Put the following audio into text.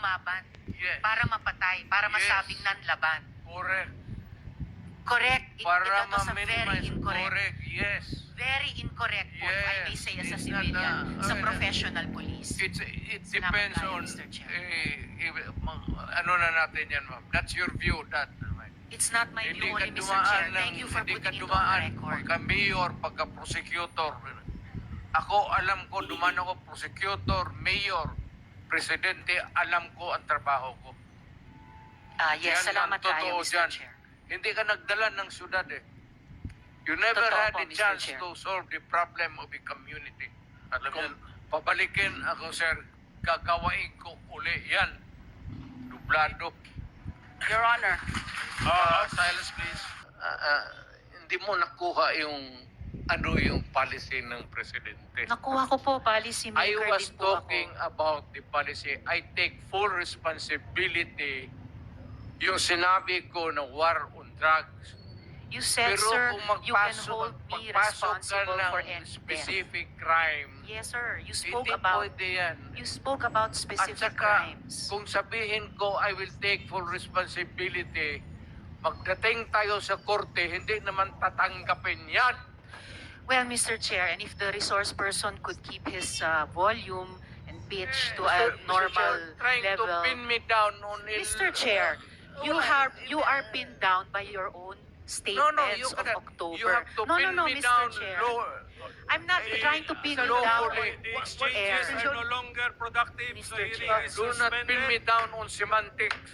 lumaban. Yes. Para mapatay, para masabing nanlaban. Correct. Correct. Para Ito sa very ma-minimize. incorrect. Correct, yes. Very incorrect po, if I may Yes, say as a it's not civilian, a- sa okay, professional police. It Salamat depends tayo, on, Mr. Chair. ano na natin yan, ma'am. That's your view, that. It's not my Hindi view ka only, Mr. dumaan Chair. ng, Thank you for hindi ka putting it on the dumaan record. pagka-mayor, pagka-prosecutor. Ako, alam ko, dumaan ako prosecutor, mayor, presidente, alam ko ang trabaho ko. Yes, Yan salamat ang totoo tayo, Mr. dyan. Chair. Hindi ka nagdala ng syudad eh. You never Totoo had po, a Mr. chance Chair. to solve the problem of the community. Alam Kung niyo, pabalikin ako, sir, gagawain ko uli yan. Dublado. Your Honor. silence please. Hindi mo nakuha yung policy ng presidente. Nakuha ko po, policy I maker was din po talking ako. about the policy. I take full responsibility. Yung sinabi ko na war on drugs. You said, Pero sir, kung you can hold me responsible for ng any death. specific crime, Yes, sir. You spoke hindi about pwede yan. you spoke about At specific saka, crimes. kung sabihin ko, I will take full responsibility, magdating tayo sa korte, hindi naman tatanggapin yan. Well, Mr. Chair, and if the resource person could keep his volume and pitch to Mr. a normal Chair, trying level. to pin me down on it. Mr. Chair, you are pinned down by your own statements you of cannot. October. You have to no, pin no, me Mr. down Chair. lower. I'm not trying to pin you Lawfully. down The on exchanges air. are no longer productive. Mr. So hearing Chair. is Do not pin me suspended. down on semantics.